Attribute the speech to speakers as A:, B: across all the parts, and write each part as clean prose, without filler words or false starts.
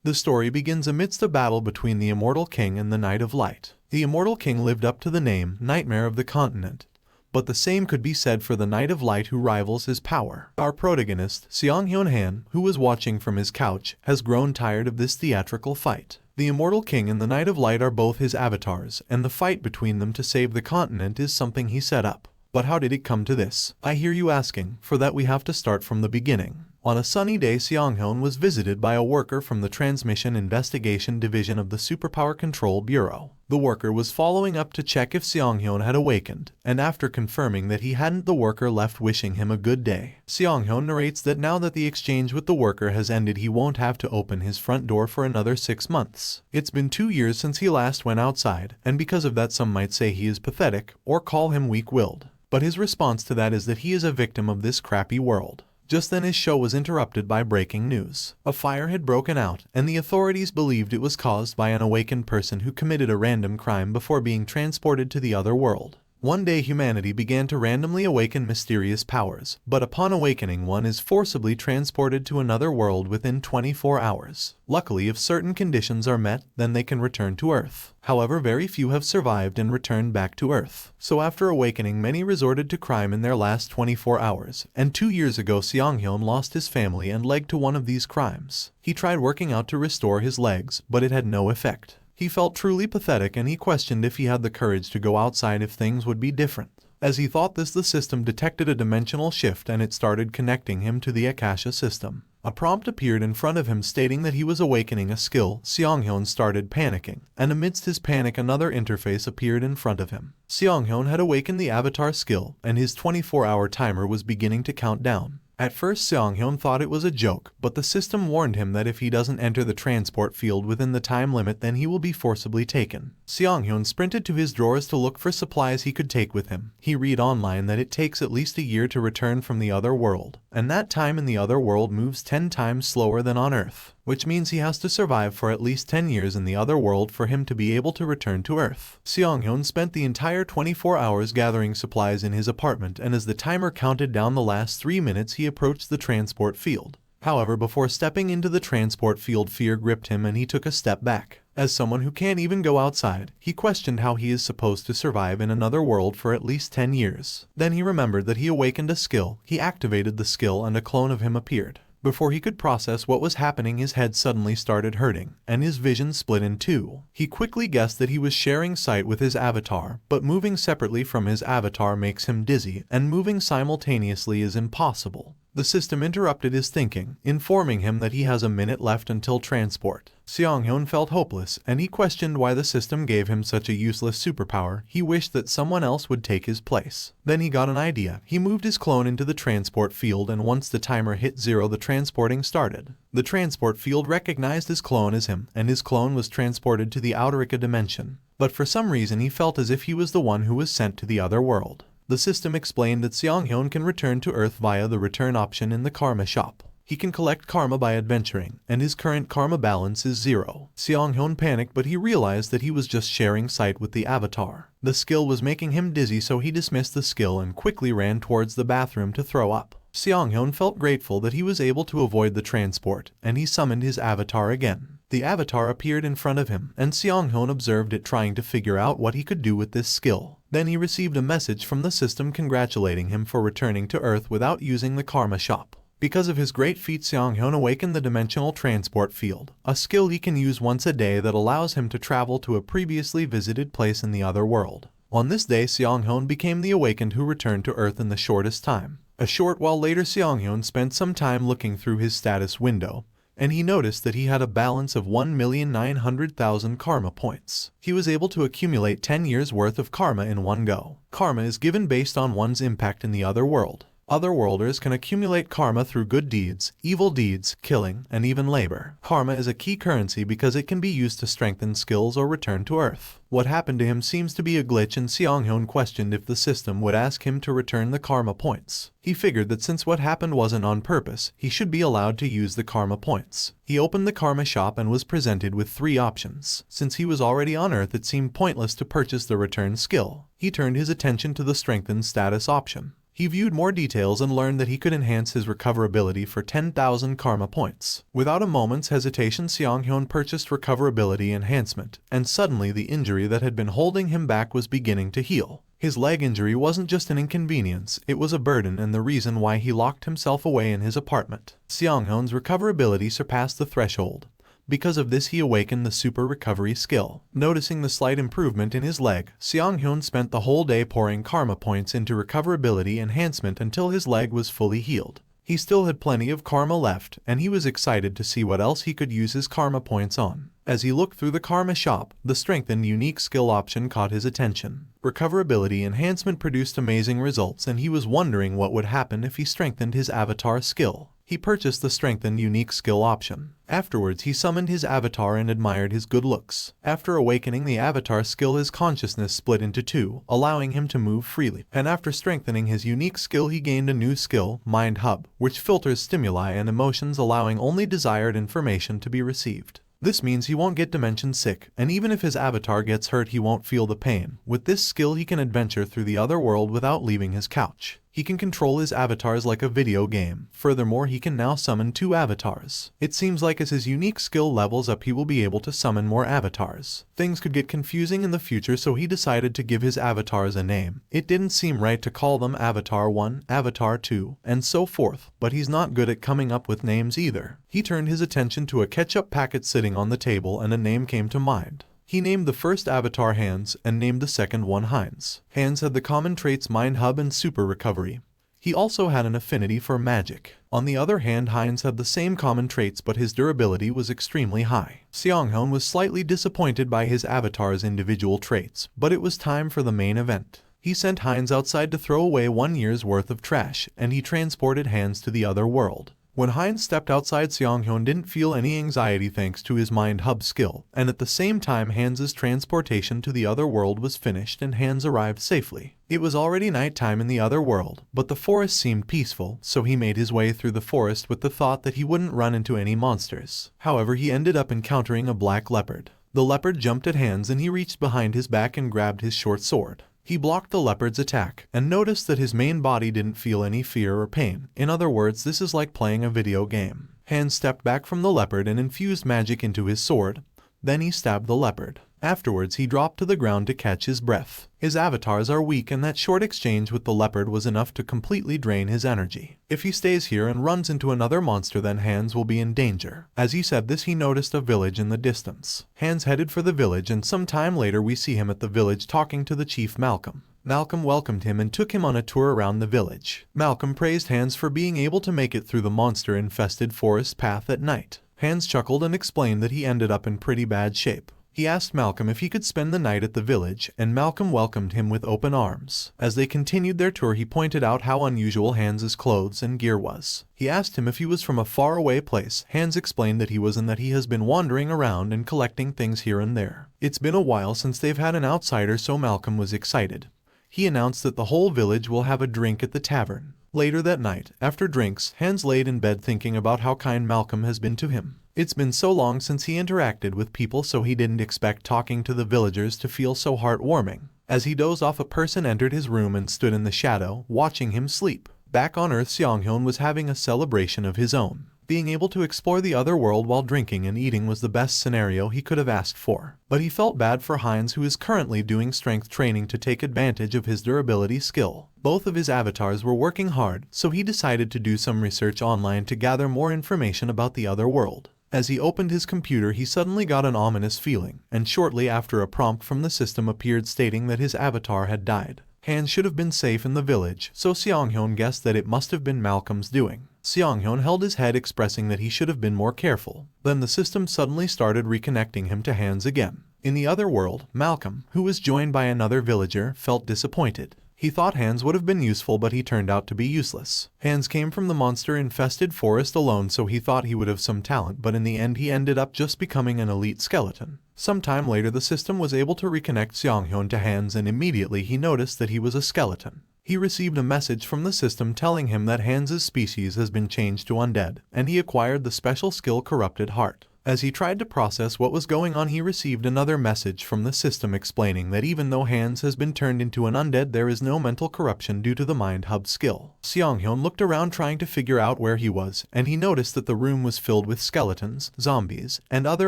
A: The story begins amidst a battle between the Immortal King and the Knight of Light. The Immortal King lived up to the name Nightmare of the Continent, but the same could be said for the Knight of Light who rivals his power. Our protagonist, Seong-hyun-han, who was watching from his couch, has grown tired of this theatrical fight. The Immortal King and the Knight of Light are both his avatars, and the fight between them to save the continent is something he set up. But how did it come to this? I hear you asking. For that we have to start from the beginning. On a sunny day, Seong-hyun was visited by a worker from the Transmission Investigation Division of the Superpower Control Bureau. The worker was following up to check if Seong-hyun had awakened, and after confirming that he hadn't, the worker left wishing him a good day. Seong-hyun narrates that now that the exchange with the worker has ended, he won't have to open his front door for another 6 months. It's been 2 years since he last went outside, and because of that some might say he is pathetic, or call him weak-willed. But his response to that is that he is a victim of this crappy world. Just then his show was interrupted by breaking news. A fire had broken out, and the authorities believed it was caused by an awakened person who committed a random crime before being transported to the other world. One day humanity began to randomly awaken mysterious powers, but upon awakening one is forcibly transported to another world within 24 hours. Luckily, if certain conditions are met, then they can return to Earth. However, very few have survived and returned back to Earth. So after awakening, many resorted to crime in their last 24 hours, and 2 years ago Seong-hyun lost his family and leg to one of these crimes. He tried working out to restore his legs, but it had no effect. He felt truly pathetic and he questioned if he had the courage to go outside if things would be different. As he thought this, the system detected a dimensional shift and it started connecting him to the Akasha system. A prompt appeared in front of him stating that he was awakening a skill. Seong-hyun started panicking, and amidst his panic another interface appeared in front of him. Seong-hyun had awakened the avatar skill, and his 24-hour timer was beginning to count down. At first Seong-hyun thought it was a joke, but the system warned him that if he doesn't enter the transport field within the time limit then he will be forcibly taken. Seong-hyun sprinted to his drawers to look for supplies he could take with him. He read online that it takes at least a year to return from the other world, and that time in the other world moves 10 times slower than on Earth, which means he has to survive for at least 10 years in the other world for him to be able to return to Earth. Seong-hyun spent the entire 24 hours gathering supplies in his apartment, and as the timer counted down the last 3 minutes he approached the transport field. However, before stepping into the transport field, fear gripped him and he took a step back. As someone who can't even go outside, he questioned how he is supposed to survive in another world for at least 10 years. Then he remembered that he awakened a skill. He activated the skill and a clone of him appeared. Before he could process what was happening, his head suddenly started hurting, and his vision split in two. He quickly guessed that he was sharing sight with his avatar, but moving separately from his avatar makes him dizzy, and moving simultaneously is impossible. The system interrupted his thinking, informing him that he has a minute left until transport. Seong-hyun felt hopeless, and he questioned why the system gave him such a useless superpower. He wished that someone else would take his place. Then he got an idea. He moved his clone into the transport field, and once the timer hit 0, the transporting started. The transport field recognized his clone as him, and his clone was transported to the Outerica dimension. But for some reason he felt as if he was the one who was sent to the other world. The system explained that Seong-hyun can return to Earth via the return option in the karma shop. He can collect karma by adventuring, and his current karma balance is 0. Seong-hyun panicked, but he realized that he was just sharing sight with the avatar. The skill was making him dizzy, so he dismissed the skill and quickly ran towards the bathroom to throw up. Seong-hyun felt grateful that he was able to avoid the transport, and he summoned his avatar again. The avatar appeared in front of him, and Seong-hyun observed it trying to figure out what he could do with this skill. Then he received a message from the system congratulating him for returning to Earth without using the karma shop. Because of his great feat, Seong-hyun awakened the dimensional transport field, a skill he can use once a day that allows him to travel to a previously visited place in the other world. On this day, Seong-hyun became the awakened who returned to Earth in the shortest time. A short while later, Seong-hyun spent some time looking through his status window, and he noticed that he had a balance of 1,900,000 karma points. He was able to accumulate 10 years worth of karma in one go. Karma is given based on one's impact in the other world. Otherworlders can accumulate karma through good deeds, evil deeds, killing, and even labor. Karma is a key currency because it can be used to strengthen skills or return to Earth. What happened to him seems to be a glitch, and Seong-hyun questioned if the system would ask him to return the karma points. He figured that since what happened wasn't on purpose, he should be allowed to use the karma points. He opened the karma shop and was presented with 3 options. Since he was already on Earth, it seemed pointless to purchase the return skill. He turned his attention to the strengthened status option. He viewed more details and learned that he could enhance his recoverability for 10,000 karma points. Without a moment's hesitation, Seong-hyun purchased recoverability enhancement, and suddenly the injury that had been holding him back was beginning to heal. His leg injury wasn't just an inconvenience, it was a burden and the reason why he locked himself away in his apartment. Seong-hyun's recoverability surpassed the threshold. Because of this, he awakened the super recovery skill. Noticing the slight improvement in his leg, Seong-hyun spent the whole day pouring karma points into recoverability enhancement until his leg was fully healed. He still had plenty of karma left, and he was excited to see what else he could use his karma points on. As he looked through the karma shop, the strengthened unique skill option caught his attention. Recoverability enhancement produced amazing results, and he was wondering what would happen if he strengthened his avatar skill. He purchased the strengthened unique skill option. Afterwards, he summoned his avatar and admired his good looks. After awakening the avatar skill, his consciousness split into two, allowing him to move freely. And after strengthening his unique skill, he gained a new skill, Mind Hub, which filters stimuli and emotions, allowing only desired information to be received. This means he won't get dimension sick, and even if his avatar gets hurt, he won't feel the pain. With this skill, he can adventure through the other world without leaving his couch. He can control his avatars like a video game. Furthermore, he can now summon 2 avatars. It seems like as his unique skill levels up, he will be able to summon more avatars. Things could get confusing in the future, so he decided to give his avatars a name. It didn't seem right to call them Avatar 1, Avatar 2, and so forth, but he's not good at coming up with names either. He turned his attention to a ketchup packet sitting on the table, and a name came to mind. He named the first avatar Hans and named the second one Heinz. Hans had the common traits Mind Hub and Super Recovery. He also had an affinity for magic. On the other hand, Heinz had the same common traits, but his durability was extremely high. Seong-hyun was slightly disappointed by his avatar's individual traits, but it was time for the main event. He sent Heinz outside to throw away 1 year's worth of trash, and he transported Hans to the other world. When Heinz stepped outside, Seong-hyun didn't feel any anxiety thanks to his Mind Hub skill, and at the same time Hans's transportation to the other world was finished and Hans arrived safely. It was already nighttime in the other world, but the forest seemed peaceful, so he made his way through the forest with the thought that he wouldn't run into any monsters. However, he ended up encountering a black leopard. The leopard jumped at Hans and he reached behind his back and grabbed his short sword. He blocked the leopard's attack, and noticed that his main body didn't feel any fear or pain. In other words, this is like playing a video game. Hans stepped back from the leopard and infused magic into his sword. Then he stabbed the leopard. Afterwards, he dropped to the ground to catch his breath. His avatars are weak, and that short exchange with the leopard was enough to completely drain his energy. If he stays here and runs into another monster, then Hans will be in danger. As he said this, he noticed a village in the distance. Hans headed for the village, and some time later we see him at the village talking to the chief Malcolm. Malcolm welcomed him and took him on a tour around the village. Malcolm praised Hans for being able to make it through the monster-infested forest path at night. Hans chuckled and explained that he ended up in pretty bad shape. He asked Malcolm if he could spend the night at the village, and Malcolm welcomed him with open arms. As they continued their tour, he pointed out how unusual Hans's clothes and gear was. He asked him if he was from a faraway place. Hans explained that he was, and that he has been wandering around and collecting things here and there. It's been a while since they've had an outsider, so Malcolm was excited. He announced that the whole village will have a drink at the tavern. Later that night, after drinks, Hans laid in bed thinking about how kind Malcolm has been to him. It's been so long since he interacted with people, so he didn't expect talking to the villagers to feel so heartwarming. As he dozed off, a person entered his room and stood in the shadow, watching him sleep. Back on Earth, Seong-hyun was having a celebration of his own. Being able to explore the other world while drinking and eating was the best scenario he could have asked for. But he felt bad for Heinz, who is currently doing strength training to take advantage of his durability skill. Both of his avatars were working hard, so he decided to do some research online to gather more information about the other world. As he opened his computer, he suddenly got an ominous feeling, and shortly after a prompt from the system appeared stating that his avatar had died. Hans should have been safe in the village, so Seong-hyun guessed that it must have been Malcolm's doing. Seong-hyun held his head, expressing that he should have been more careful. Then the system suddenly started reconnecting him to Hans again. In the other world, Malcolm, who was joined by another villager, felt disappointed. He thought Hans would have been useful, but he turned out to be useless. Hans came from the monster-infested forest alone, so he thought he would have some talent, but in the end he ended up just becoming an elite skeleton. Sometime later, the system was able to reconnect Seong-hyun to Hans, and immediately he noticed that he was a skeleton. He received a message from the system telling him that Hans's species has been changed to undead, and he acquired the special skill Corrupted Heart. As he tried to process what was going on, he received another message from the system explaining that even though Hans has been turned into an undead, there is no mental corruption due to the Mind Hub skill. Seong-hyun looked around trying to figure out where he was, and he noticed that the room was filled with skeletons, zombies, and other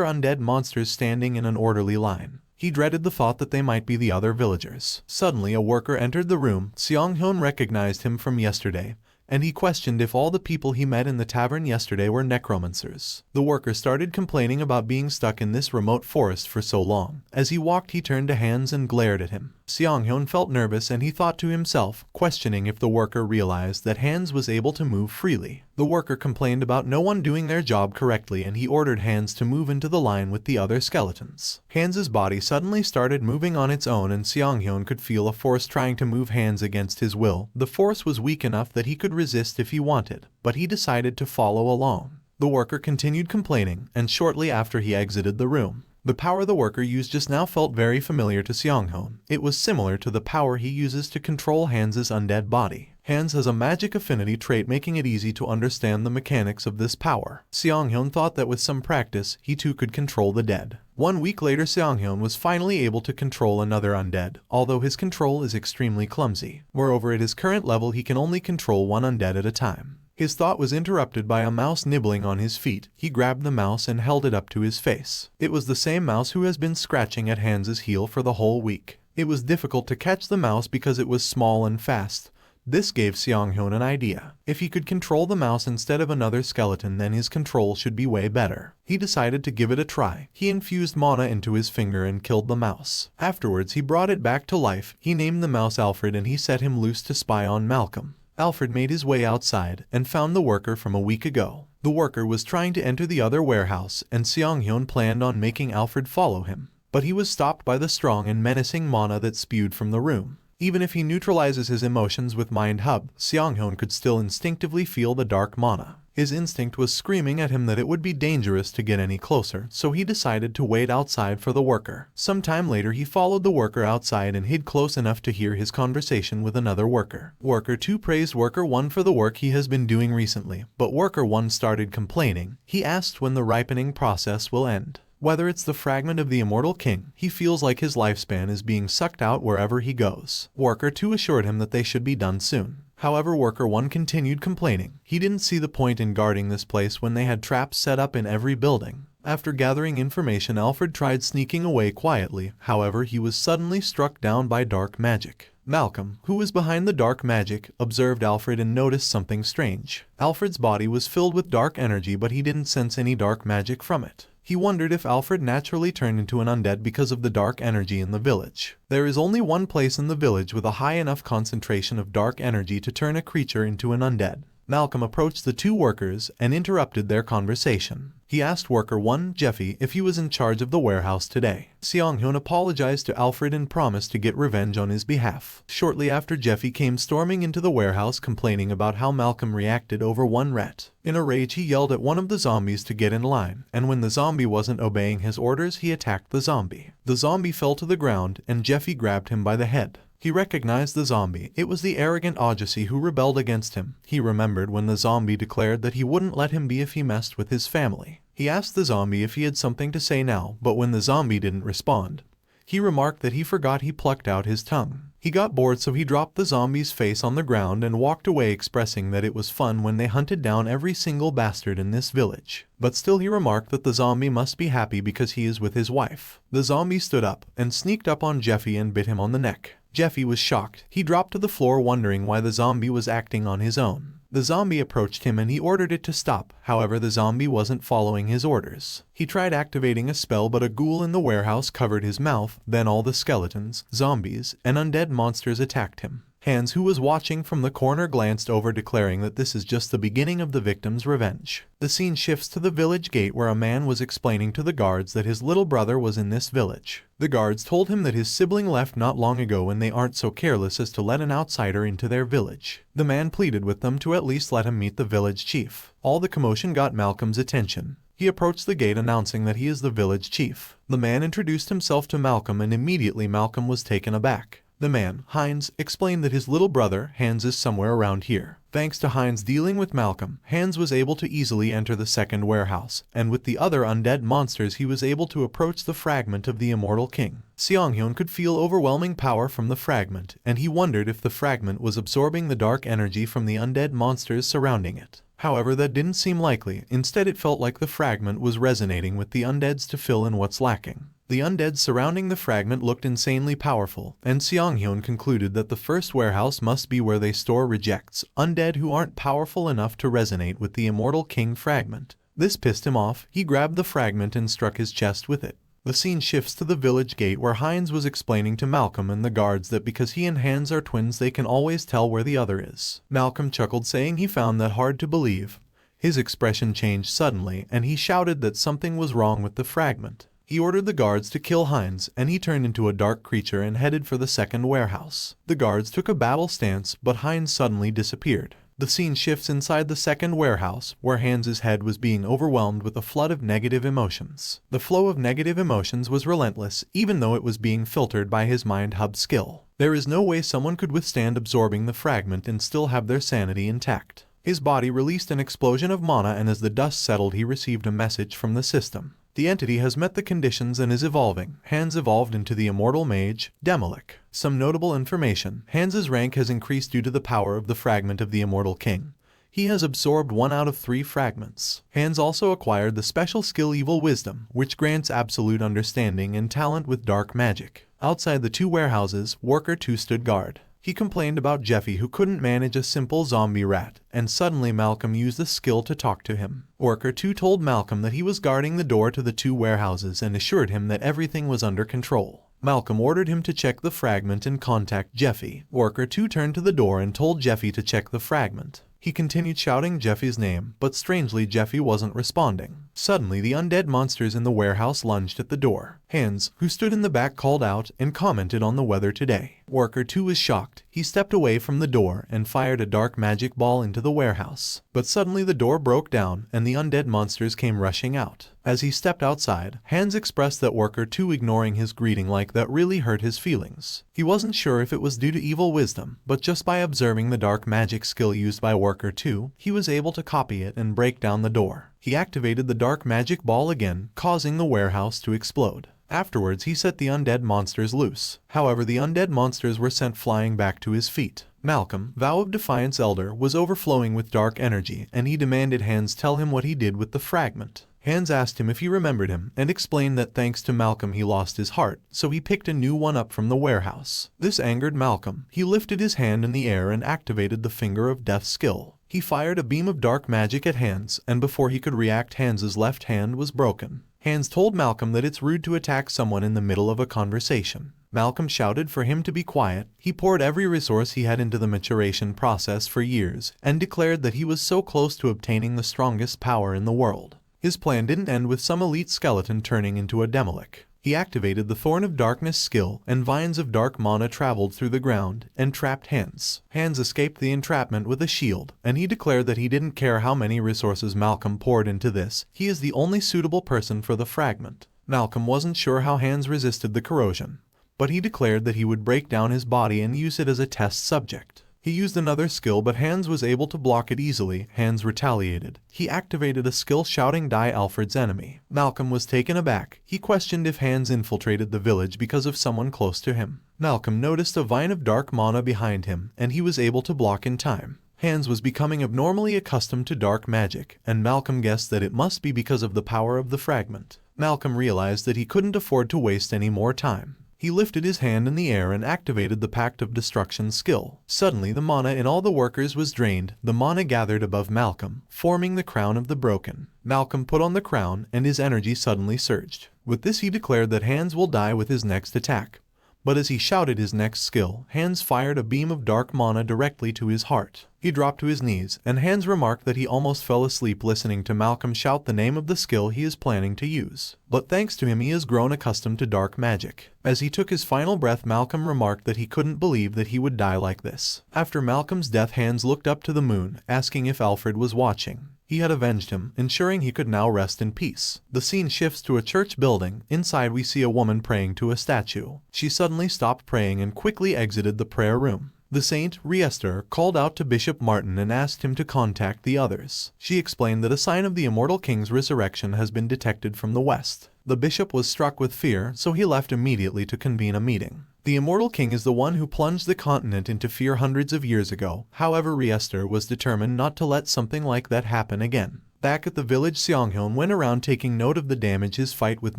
A: undead monsters standing in an orderly line. He dreaded the thought that they might be the other villagers. Suddenly, a worker entered the room. Seong-hyun recognized him from yesterday, and he questioned if all the people he met in the tavern yesterday were necromancers. The worker started complaining about being stuck in this remote forest for so long. As he walked, he turned to Hans and glared at him. Seong-hyun felt nervous and he thought to himself, questioning if the worker realized that Hans was able to move freely. The worker complained about no one doing their job correctly, and he ordered Hans to move into the line with the other skeletons. Hans's body suddenly started moving on its own, and Seong-hyun could feel a force trying to move Hans against his will. The force was weak enough that he could resist if he wanted, but he decided to follow along. The worker continued complaining, and shortly after he exited the room. The power the worker used just now felt very familiar to Seong-hyun. It was similar to the power he uses to control Hans's undead body. Hans has a magic affinity trait, making it easy to understand the mechanics of this power. Seong-hyun thought that with some practice, he too could control the dead. 1 week later, Seong-hyun was finally able to control another undead, although his control is extremely clumsy. Moreover, at his current level, he can only control one undead at a time. His thought was interrupted by a mouse nibbling on his feet. He grabbed the mouse and held it up to his face. It was the same mouse who has been scratching at Hans's heel for the whole week. It was difficult to catch the mouse because it was small and fast. This gave Seong-hyun an idea. If he could control the mouse instead of another skeleton, then his control should be way better. He decided to give it a try. He infused mana into his finger and killed the mouse. Afterwards, he brought it back to life. He named the mouse Alfred and he set him loose to spy on Malcolm. Alfred made his way outside and found the worker from a week ago. The worker was trying to enter the other warehouse, and Seong-hyun planned on making Alfred follow him. But he was stopped by the strong and menacing mana that spewed from the room. Even if he neutralizes his emotions with Mind Hub, Seong-hyun could still instinctively feel the dark mana. His instinct was screaming at him that it would be dangerous to get any closer, so he decided to wait outside for the worker. Some time later, he followed the worker outside and hid close enough to hear his conversation with another worker. Worker 2 praised Worker 1 for the work he has been doing recently, but Worker 1 started complaining. He asked when the ripening process will end. Whether it's the fragment of the Immortal King, he feels like his lifespan is being sucked out wherever he goes. Worker 2 assured him that they should be done soon. However, Worker 1 continued complaining. He didn't see the point in guarding this place when they had traps set up in every building. After gathering information, Alfred tried sneaking away quietly. However, he was suddenly struck down by dark magic. Malcolm, who was behind the dark magic, observed Alfred and noticed something strange. Alfred's body was filled with dark energy, but he didn't sense any dark magic from it. He wondered if Alfred naturally turned into an undead because of the dark energy in the village. There is only one place in the village with a high enough concentration of dark energy to turn a creature into an undead. Malcolm approached the two workers and interrupted their conversation. He asked Worker 1, Jeffy, if he was in charge of the warehouse today. Seong-hyun apologized to Alfred and promised to get revenge on his behalf. Shortly after, Jeffy came storming into the warehouse complaining about how Malcolm reacted over one rat. In a rage, he yelled at one of the zombies to get in line, and when the zombie wasn't obeying his orders, he attacked the zombie. The zombie fell to the ground, and Jeffy grabbed him by the head. He recognized the zombie. It was the arrogant Aujasi who rebelled against him. He remembered when the zombie declared that he wouldn't let him be if he messed with his family. He asked the zombie if he had something to say now, but when the zombie didn't respond, he remarked that he forgot he plucked out his tongue. He got bored, so he dropped the zombie's face on the ground and walked away, expressing that it was fun when they hunted down every single bastard in this village. But still, he remarked that the zombie must be happy because he is with his wife. The zombie stood up and sneaked up on Jeffy and bit him on the neck. Jeffy was shocked. He dropped to the floor, wondering why the zombie was acting on his own. The zombie approached him and he ordered it to stop. However, the zombie wasn't following his orders. He tried activating a spell, but a ghoul in the warehouse covered his mouth. Then all the skeletons, zombies, and undead monsters attacked him. Hans, who was watching from the corner, glanced over, declaring that this is just the beginning of the victim's revenge. The scene shifts to the village gate, where a man was explaining to the guards that his little brother was in this village. The guards told him that his sibling left not long ago and they aren't so careless as to let an outsider into their village. The man pleaded with them to at least let him meet the village chief. All the commotion got Malcolm's attention. He approached the gate, announcing that he is the village chief. The man introduced himself to Malcolm, and immediately Malcolm was taken aback. The man, Heinz, explained that his little brother, Hans, is somewhere around here. Thanks to Heinz dealing with Malcolm, Hans was able to easily enter the second warehouse, and with the other undead monsters he was able to approach the fragment of the Immortal King. Seong-hyun could feel overwhelming power from the fragment, and he wondered if the fragment was absorbing the dark energy from the undead monsters surrounding it. However, that didn't seem likely. Instead, it felt like the fragment was resonating with the undeads to fill in what's lacking. The undead surrounding the fragment looked insanely powerful, and Seong-hyun concluded that the first warehouse must be where they store rejects, undead who aren't powerful enough to resonate with the Immortal King fragment. This pissed him off. He grabbed the fragment and struck his chest with it. The scene shifts to the village gate where Heinz was explaining to Malcolm and the guards that because he and Hans are twins they can always tell where the other is. Malcolm chuckled, saying he found that hard to believe. His expression changed suddenly and he shouted that something was wrong with the fragment. He ordered the guards to kill Heinz, and he turned into a dark creature and headed for the second warehouse. The guards took a battle stance, but Heinz suddenly disappeared. The scene shifts inside the second warehouse, where Hans's head was being overwhelmed with a flood of negative emotions. The flow of negative emotions was relentless, even though it was being filtered by his mind hub skill. There is no way someone could withstand absorbing the fragment and still have their sanity intact. His body released an explosion of mana, and as the dust settled he received a message from the system. The entity has met the conditions and is evolving. Hans evolved into the immortal mage, Demolik. Some notable information. Hans's rank has increased due to the power of the fragment of the Immortal King. He has absorbed 1 out of 3 fragments. Hans also acquired the special skill Evil Wisdom, which grants absolute understanding and talent with dark magic. Outside the 2 warehouses, Worker 2 stood guard. He complained about Jeffy, who couldn't manage a simple zombie rat, and suddenly Malcolm used the skill to talk to him. Worker 2 told Malcolm that he was guarding the door to the 2 warehouses and assured him that everything was under control. Malcolm ordered him to check the fragment and contact Jeffy. Worker 2 turned to the door and told Jeffy to check the fragment. He continued shouting Jeffy's name, but strangely Jeffy wasn't responding. Suddenly the undead monsters in the warehouse lunged at the door. Hans, who stood in the back, called out and commented on the weather today. Worker 2 was shocked. He stepped away from the door and fired a dark magic ball into the warehouse. But suddenly the door broke down and the undead monsters came rushing out. As he stepped outside, Hans expressed that Worker 2 ignoring his greeting like that really hurt his feelings. He wasn't sure if it was due to evil wisdom, but just by observing the dark magic skill used by Worker 2, he was able to copy it and break down the door. He activated the dark magic ball again, causing the warehouse to explode. Afterwards, he set the undead monsters loose. However, the undead monsters were sent flying back to his feet. Malcolm, Vow of Defiance Elder, was overflowing with dark energy, and he demanded Hans tell him what he did with the fragment. Hans asked him if he remembered him, and explained that thanks to Malcolm he lost his heart, so he picked a new one up from the warehouse. This angered Malcolm. He lifted his hand in the air and activated the Finger of Death skill. He fired a beam of dark magic at Hans, and before he could react, Hans's left hand was broken. Hans told Malcolm that it's rude to attack someone in the middle of a conversation. Malcolm shouted for him to be quiet. He poured every resource he had into the maturation process for years, and declared that he was so close to obtaining the strongest power in the world. His plan didn't end with some elite skeleton turning into a Demolik. He activated the Thorn of Darkness skill, and vines of dark mana traveled through the ground and trapped Hans. Hans escaped the entrapment with a shield, and he declared that he didn't care how many resources Malcolm poured into this. He is the only suitable person for the fragment. Malcolm wasn't sure how Hans resisted the corrosion, but he declared that he would break down his body and use it as a test subject. He used another skill, but Hans was able to block it easily. Hans retaliated. He activated a skill shouting "Die Alfred's enemy." Malcolm was taken aback. He questioned if Hans infiltrated the village because of someone close to him. Malcolm noticed a vine of dark mana behind him, and he was able to block in time. Hans was becoming abnormally accustomed to dark magic, and Malcolm guessed that it must be because of the power of the fragment. Malcolm realized that he couldn't afford to waste any more time. He lifted his hand in the air and activated the Pact of Destruction skill. Suddenly the mana in all the workers was drained. The mana gathered above Malcolm, forming the Crown of the Broken. Malcolm put on the crown and his energy suddenly surged. With this he declared that Hans will die with his next attack. But as he shouted his next skill, Hans fired a beam of dark mana directly to his heart. He dropped to his knees, and Hans remarked that he almost fell asleep listening to Malcolm shout the name of the skill he is planning to use. But thanks to him he has grown accustomed to dark magic. As he took his final breath, Malcolm remarked that he couldn't believe that he would die like this. After Malcolm's death, Hans looked up to the moon, asking if Alfred was watching. He had avenged him, ensuring he could now rest in peace. The scene shifts to a church building. Inside we see a woman praying to a statue. She suddenly stopped praying and quickly exited the prayer room. The saint, Riester, called out to Bishop Martin and asked him to contact the others. She explained that a sign of the immortal king's resurrection has been detected from the west. The bishop was struck with fear, so he left immediately to convene a meeting. The immortal king is the one who plunged the continent into fear hundreds of years ago. However, Riester was determined not to let something like that happen again. Back at the village, Seonghyun went around taking note of the damage his fight with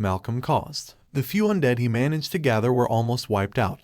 A: Malcolm caused. The few undead he managed to gather were almost wiped out.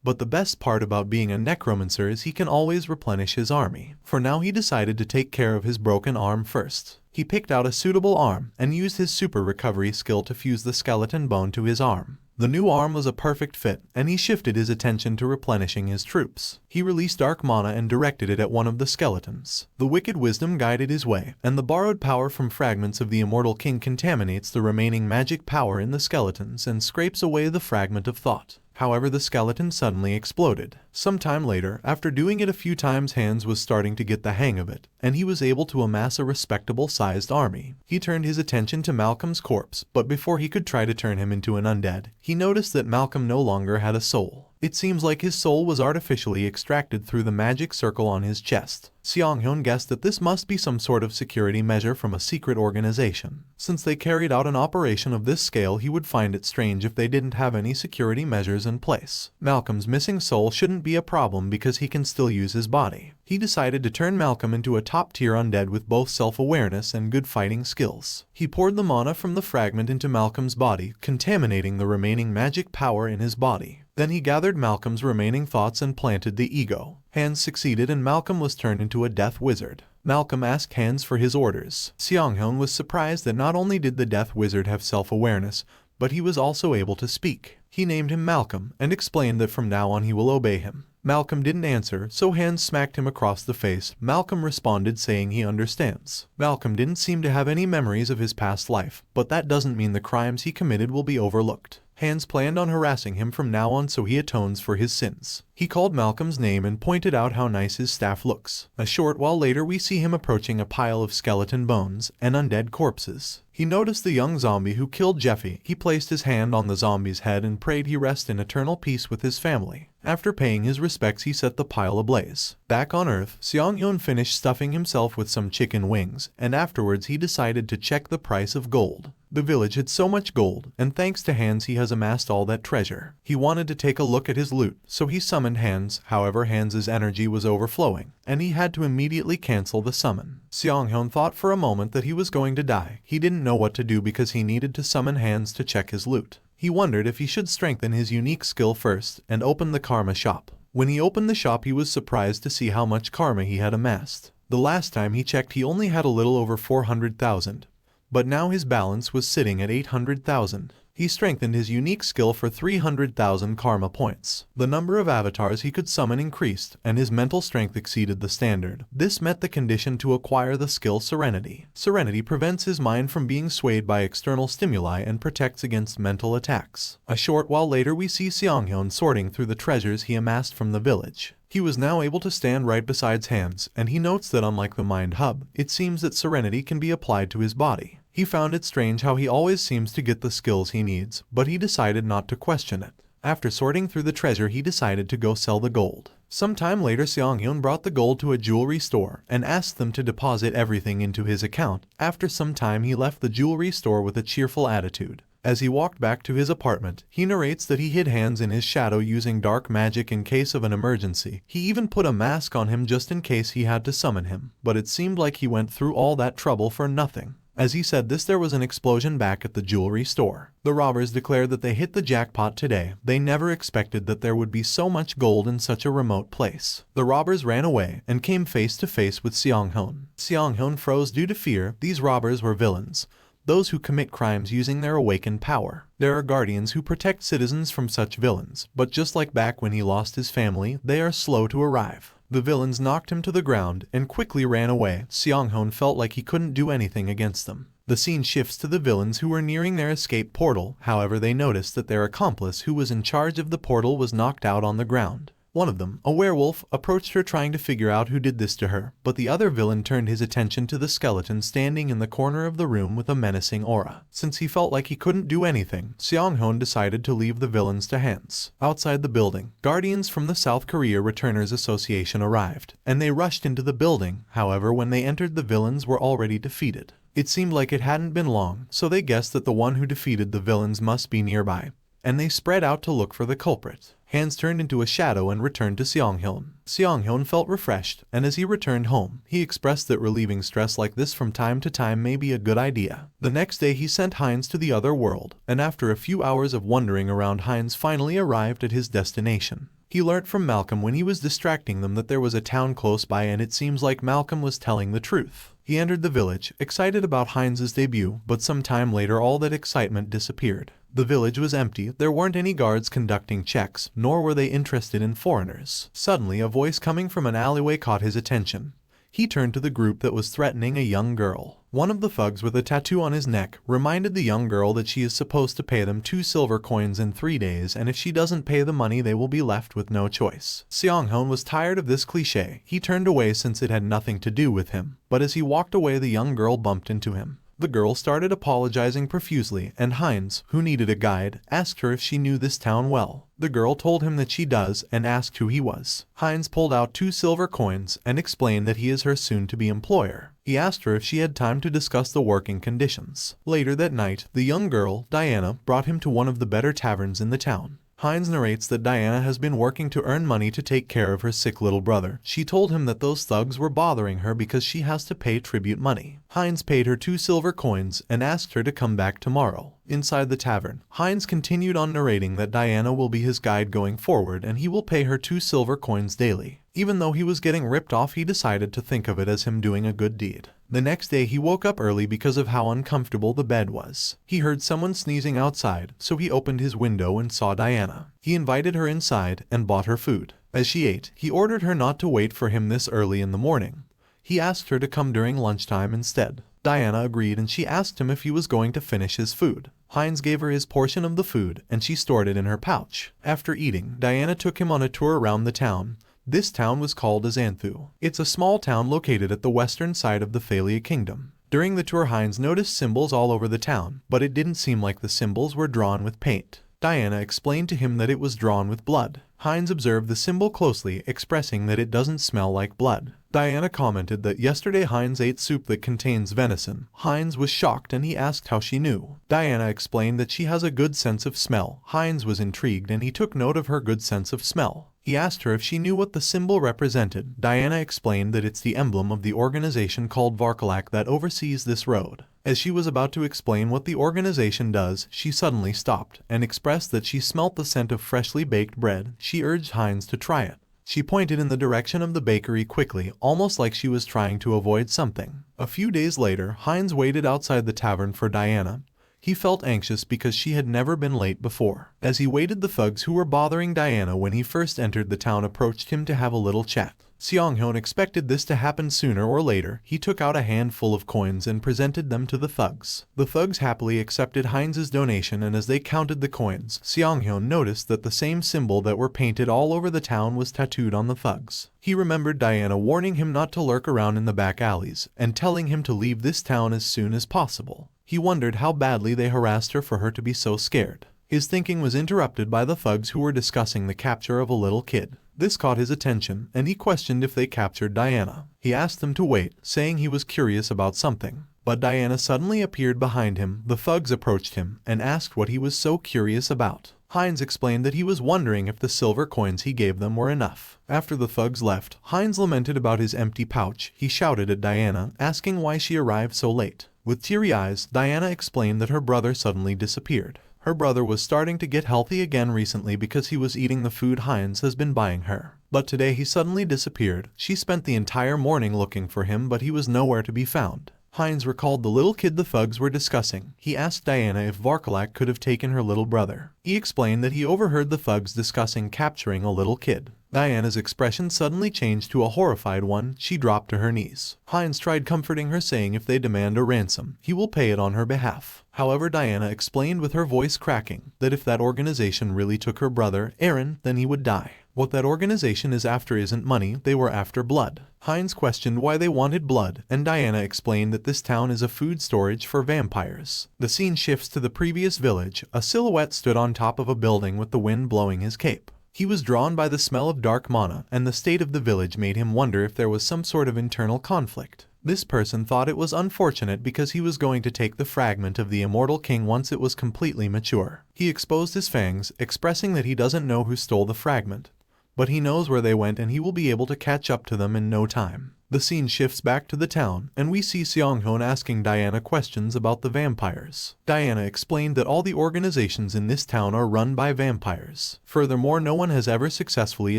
A: But the best part about being a necromancer is he can always replenish his army. For now he decided to take care of his broken arm first. He picked out a suitable arm and used his super recovery skill to fuse the skeleton bone to his arm. The new arm was a perfect fit, and he shifted his attention to replenishing his troops. He released dark mana and directed it at one of the skeletons. The wicked wisdom guided his way, and the borrowed power from fragments of the immortal king contaminates the remaining magic power in the skeletons and scrapes away the fragment of thought. However, the skeleton suddenly exploded. Sometime later, after doing it a few times, Hans was starting to get the hang of it, and he was able to amass a respectable-sized army. He turned his attention to Malcolm's corpse, but before he could try to turn him into an undead, he noticed that Malcolm no longer had a soul. It seems like his soul was artificially extracted through the magic circle on his chest. Seonghyun guessed that this must be some sort of security measure from a secret organization. Since they carried out an operation of this scale, he would find it strange if they didn't have any security measures in place. Malcolm's missing soul shouldn't be a problem because he can still use his body. He decided to turn Malcolm into a top-tier undead with both self-awareness and good fighting skills. He poured the mana from the fragment into Malcolm's body, contaminating the remaining magic power in his body. Then he gathered Malcolm's remaining thoughts and planted the ego. Hans succeeded and Malcolm was turned into a death wizard. Malcolm asked Hans for his orders. Seonghyun was surprised that not only did the death wizard have self-awareness, but he was also able to speak. He named him Malcolm and explained that from now on he will obey him. Malcolm didn't answer, so Hans smacked him across the face. Malcolm responded saying he understands. Malcolm didn't seem to have any memories of his past life, but that doesn't mean the crimes he committed will be overlooked. Hans planned on harassing him from now on so he atones for his sins. He called Malcolm's name and pointed out how nice his staff looks. A short while later we see him approaching a pile of skeleton bones and undead corpses. He noticed the young zombie who killed Jeffy. He placed his hand on the zombie's head and prayed he rest in eternal peace with his family. After paying his respects, he set the pile ablaze. Back on Earth, Seonghyun finished stuffing himself with some chicken wings, and afterwards he decided to check the price of gold. The village had so much gold, and thanks to Hans he has amassed all that treasure. He wanted to take a look at his loot, so he summoned Hans. However, Hans's energy was overflowing, and he had to immediately cancel the summon. Seonghyun thought for a moment that he was going to die. He didn't know what to do because he needed to summon Hans to check his loot. He wondered if he should strengthen his unique skill first and open the karma shop. When he opened the shop, he was surprised to see how much karma he had amassed. The last time he checked, he only had a little over 400,000. But now his balance was sitting at 800,000. He strengthened his unique skill for 300,000 karma points. The number of avatars he could summon increased, and his mental strength exceeded the standard. This met the condition to acquire the skill Serenity. Serenity prevents his mind from being swayed by external stimuli and protects against mental attacks. A short while later we see Seonghyun sorting through the treasures he amassed from the village. He was now able to stand right beside Hans, and he notes that unlike the Mind Hub, it seems that Serenity can be applied to his body. He found it strange how he always seems to get the skills he needs, but he decided not to question it. After sorting through the treasure, he decided to go sell the gold. Sometime later, Seonghyun brought the gold to a jewelry store and asked them to deposit everything into his account. After some time, he left the jewelry store with a cheerful attitude. As he walked back to his apartment, he narrates that he hid Hans in his shadow using dark magic in case of an emergency. He even put a mask on him just in case he had to summon him, but it seemed like he went through all that trouble for nothing. As he said this, there was an explosion back at the jewelry store. The robbers declared that they hit the jackpot today. They never expected that there would be so much gold in such a remote place. The robbers ran away and came face to face with Seonghyun. Seonghyun froze due to fear. These robbers were villains, those who commit crimes using their awakened power. There are guardians who protect citizens from such villains, but just like back when he lost his family, they are slow to arrive. The villains knocked him to the ground and quickly ran away. Seonghyun felt like he couldn't do anything against them. The scene shifts to the villains who were nearing their escape portal. However, they noticed that their accomplice who was in charge of the portal was knocked out on the ground. One of them, a werewolf, approached her trying to figure out who did this to her, but the other villain turned his attention to the skeleton standing in the corner of the room with a menacing aura. Since he felt like he couldn't do anything, Seong-hoon decided to leave the villains to Hans. Outside the building, guardians from the South Korea Returners Association arrived, and they rushed into the building. However, when they entered, the villains were already defeated. It seemed like it hadn't been long, so they guessed that the one who defeated the villains must be nearby, and they spread out to look for the culprit. Hans turned into a shadow and returned to Seong-hoon. Seong-hoon felt refreshed, and as he returned home, he expressed that relieving stress like this from time to time may be a good idea. The next day he sent Heinz to the other world, and after a few hours of wandering around, Heinz finally arrived at his destination. He learnt from Malcolm when he was distracting them that there was a town close by, and it seems like Malcolm was telling the truth. He entered the village, excited about Heinz's debut, but some time later all that excitement disappeared. The village was empty, there weren't any guards conducting checks, nor were they interested in foreigners. Suddenly, a voice coming from an alleyway caught his attention. He turned to the group that was threatening a young girl. One of the thugs with a tattoo on his neck reminded the young girl that she is supposed to pay them 2 silver coins in 3 days, and if she doesn't pay the money they will be left with no choice. Seong-hoon was tired of this cliché. He turned away since it had nothing to do with him, but as he walked away the young girl bumped into him. The girl started apologizing profusely, and Heinz, who needed a guide, asked her if she knew this town well. The girl told him that she does and asked who he was. Heinz pulled out 2 silver coins and explained that he is her soon-to-be employer. He asked her if she had time to discuss the working conditions. Later that night, the young girl, Diana, brought him to one of the better taverns in the town. Heinz narrates that Diana has been working to earn money to take care of her sick little brother. She told him that those thugs were bothering her because she has to pay tribute money. Heinz paid her 2 silver coins and asked her to come back tomorrow. Inside the tavern, Heinz continued on narrating that Diana will be his guide going forward and he will pay her 2 silver coins daily. Even though he was getting ripped off, he decided to think of it as him doing a good deed. The next day he woke up early because of how uncomfortable the bed was. He heard someone sneezing outside, so he opened his window and saw Diana. He invited her inside and bought her food. As she ate, he ordered her not to wait for him this early in the morning. He asked her to come during lunchtime instead. Diana agreed and she asked him if he was going to finish his food. Heinz gave her his portion of the food and she stored it in her pouch. After eating, Diana took him on a tour around the town. This town was called Azanthu. It's a small town located at the western side of the Thalia Kingdom. During the tour, Heinz noticed symbols all over the town, but it didn't seem like the symbols were drawn with paint. Diana explained to him that it was drawn with blood. Heinz observed the symbol closely, expressing that it doesn't smell like blood. Diana commented that yesterday Heinz ate soup that contains venison. Heinz was shocked and he asked how she knew. Diana explained that she has a good sense of smell. Heinz was intrigued and he took note of her good sense of smell. He asked her if she knew what the symbol represented. Diana explained that it's the emblem of the organization called Varkalak that oversees this road. As she was about to explain what the organization does, she suddenly stopped and expressed that she smelt the scent of freshly baked bread. She urged Heinz to try it. She pointed in the direction of the bakery quickly, almost like she was trying to avoid something. A few days later, Heinz waited outside the tavern for Diana. He felt anxious because she had never been late before. As he waited, the thugs who were bothering Diana when he first entered the town approached him to have a little chat. Seong-hoon expected this to happen sooner or later. He took out a handful of coins and presented them to the thugs. The thugs happily accepted Heinz's donation, and as they counted the coins, Seong-hoon noticed that the same symbol that were painted all over the town was tattooed on the thugs. He remembered Diana warning him not to lurk around in the back alleys and telling him to leave this town as soon as possible. He wondered how badly they harassed her for her to be so scared. His thinking was interrupted by the thugs who were discussing the capture of a little kid. This caught his attention, and he questioned if they captured Diana. He asked them to wait, saying he was curious about something. But Diana suddenly appeared behind him. The thugs approached him and asked what he was so curious about. Heinz explained that he was wondering if the silver coins he gave them were enough. After the thugs left, Heinz lamented about his empty pouch. He shouted at Diana, asking why she arrived so late. With teary eyes, Diana explained that her brother suddenly disappeared. Her brother was starting to get healthy again recently because he was eating the food Heinz has been buying her. But today he suddenly disappeared. She spent the entire morning looking for him, but he was nowhere to be found. Heinz recalled the little kid the thugs were discussing. He asked Diana if Varkalak could have taken her little brother. He explained that he overheard the thugs discussing capturing a little kid. Diana's expression suddenly changed to a horrified one. She dropped to her knees. Heinz tried comforting her, saying if they demand a ransom, he will pay it on her behalf. However, Diana explained with her voice cracking that if that organization really took her brother, Aaron, then he would die. What that organization is after isn't money, they were after blood. Heinz questioned why they wanted blood, and Diana explained that this town is a food storage for vampires. The scene shifts to the previous village. A silhouette stood on top of a building with the wind blowing his cape. He was drawn by the smell of dark mana, and the state of the village made him wonder if there was some sort of internal conflict. This person thought it was unfortunate because he was going to take the fragment of the immortal king once it was completely mature. He exposed his fangs, expressing that he doesn't know who stole the fragment, but he knows where they went and he will be able to catch up to them in no time. The scene shifts back to the town, and we see Seong-hoon asking Diana questions about the vampires. Diana explained that all the organizations in this town are run by vampires. Furthermore, no one has ever successfully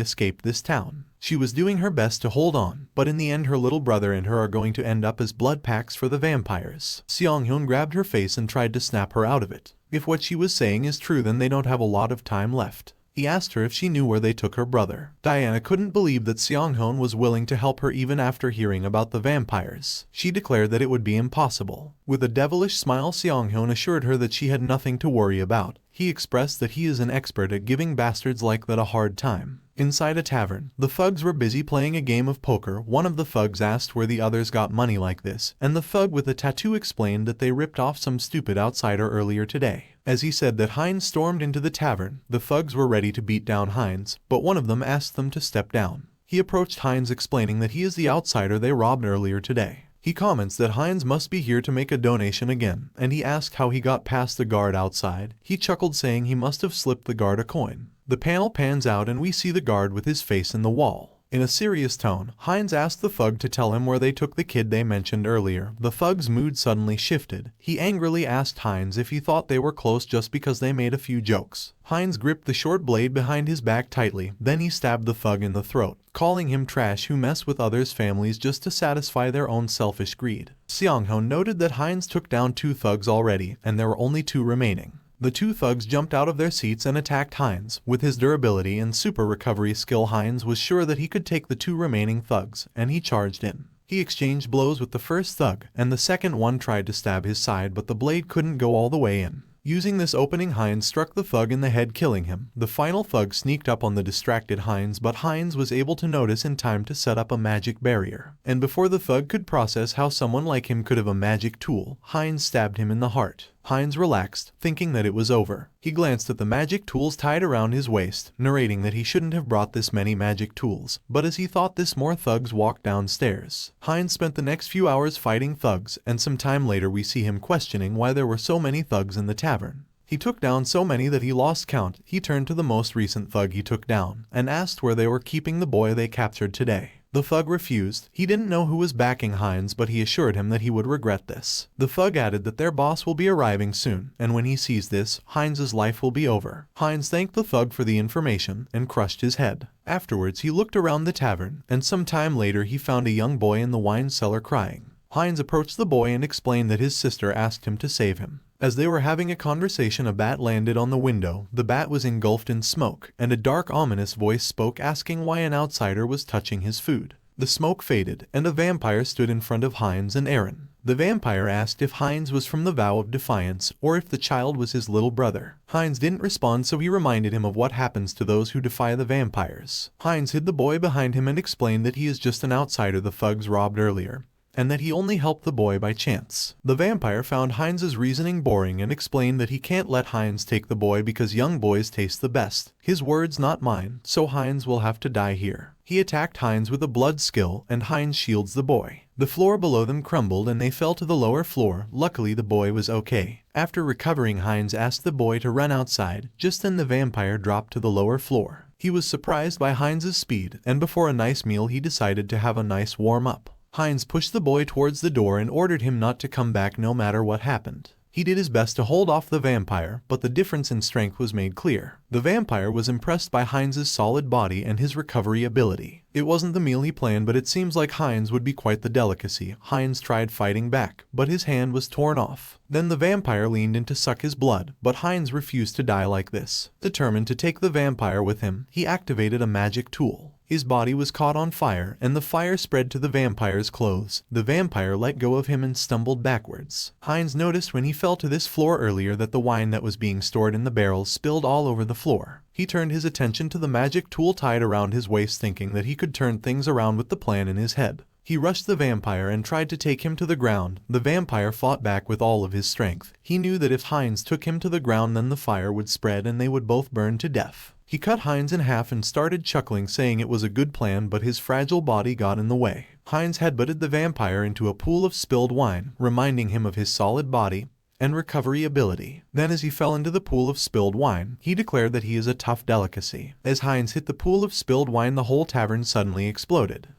A: escaped this town. She was doing her best to hold on, but in the end her little brother and her are going to end up as blood packs for the vampires. Seong-hoon grabbed her face and tried to snap her out of it. If what she was saying is true, then they don't have a lot of time left. He asked her if she knew where they took her brother. Diana couldn't believe that Seong-hoon was willing to help her even after hearing about the vampires. She declared that it would be impossible. With a devilish smile, Seong-hoon assured her that she had nothing to worry about. He expressed that he is an expert at giving bastards like that a hard time. Inside a tavern, the thugs were busy playing a game of poker. One of the thugs asked where the others got money like this, and the thug with a tattoo explained that they ripped off some stupid outsider earlier today. As he said that Heinz stormed into the tavern, the thugs were ready to beat down Heinz, but one of them asked them to step down. He approached Heinz explaining that he is the outsider they robbed earlier today. He comments that Heinz must be here to make a donation again, and he asked how he got past the guard outside. He chuckled, saying he must have slipped the guard a coin. The panel pans out and we see the guard with his face in the wall. In a serious tone, Heinz asked the thug to tell him where they took the kid they mentioned earlier. The thug's mood suddenly shifted. He angrily asked Heinz if he thought they were close just because they made a few jokes. Heinz gripped the short blade behind his back tightly, then he stabbed the thug in the throat, calling him trash who mess with others' families just to satisfy their own selfish greed. Seong-hoon noted that Heinz took down 2 thugs already, and there were only 2 remaining. The 2 thugs jumped out of their seats and attacked Heinz. With his durability and super recovery skill, Heinz was sure that he could take the 2 remaining thugs, and he charged in. He exchanged blows with the first thug, and the second one tried to stab his side, but the blade couldn't go all the way in. Using this opening, Heinz struck the thug in the head, killing him. The final thug sneaked up on the distracted Heinz, but Heinz was able to notice in time to set up a magic barrier. And before the thug could process how someone like him could have a magic tool, Heinz stabbed him in the heart. Heinz relaxed, thinking that it was over. He glanced at the magic tools tied around his waist, narrating that he shouldn't have brought this many magic tools, but as he thought this, more thugs walked downstairs. Heinz spent the next few hours fighting thugs, and some time later we see him questioning why there were so many thugs in the tavern. He took down so many that he lost count. He turned to the most recent thug he took down, and asked where they were keeping the boy they captured today. The thug refused. He didn't know who was backing Heinz, but he assured him that he would regret this. The thug added that their boss will be arriving soon, and when he sees this, Heinz's life will be over. Heinz thanked the thug for the information and crushed his head. Afterwards, he looked around the tavern, and some time later he found a young boy in the wine cellar crying. Heinz approached the boy and explained that his sister asked him to save him. As they were having a conversation, a bat landed on the window. The bat was engulfed in smoke, and a dark, ominous voice spoke, asking why an outsider was touching his food. The smoke faded, and a vampire stood in front of Heinz and Aaron. The vampire asked if Heinz was from the Vow of Defiance, or if the child was his little brother. Heinz didn't respond, so he reminded him of what happens to those who defy the vampires. Heinz hid the boy behind him and explained that he is just an outsider the thugs robbed earlier, and that he only helped the boy by chance. The vampire found Heinz's reasoning boring and explained that he can't let Heinz take the boy because young boys taste the best. His words, not mine, so Heinz will have to die here. He attacked Heinz with a blood skill, and Heinz shields the boy. The floor below them crumbled and they fell to the lower floor. Luckily, the boy was okay. After recovering, Heinz asked the boy to run outside. Just then the vampire dropped to the lower floor. He was surprised by Heinz's speed, and before a nice meal he decided to have a nice warm-up. Heinz pushed the boy towards the door and ordered him not to come back no matter what happened. He did his best to hold off the vampire, but the difference in strength was made clear. The vampire was impressed by Heinz's solid body and his recovery ability. It wasn't the meal he planned, but it seems like Heinz would be quite the delicacy. Heinz tried fighting back, but his hand was torn off. Then the vampire leaned in to suck his blood, but Heinz refused to die like this. Determined to take the vampire with him, he activated a magic tool. His body was caught on fire, and the fire spread to the vampire's clothes. The vampire let go of him and stumbled backwards. Heinz noticed when he fell to this floor earlier that the wine that was being stored in the barrels spilled all over the floor. He turned his attention to the magic tool tied around his waist, thinking that he could turn things around with the plan in his head. He rushed the vampire and tried to take him to the ground. The vampire fought back with all of his strength. He knew that if Heinz took him to the ground, then the fire would spread and they would both burn to death. He cut Heinz in half and started chuckling, saying it was a good plan, but his fragile body got in the way. Heinz headbutted the vampire into a pool of spilled wine, reminding him of his solid body and recovery ability. Then as he fell into the pool of spilled wine, he declared that he is a tough delicacy. As Heinz hit the pool of spilled wine, the whole tavern suddenly exploded.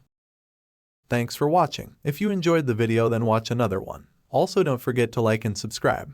A: Thanks for watching. If you enjoyed the video, then watch another one. Also, don't forget to like and subscribe.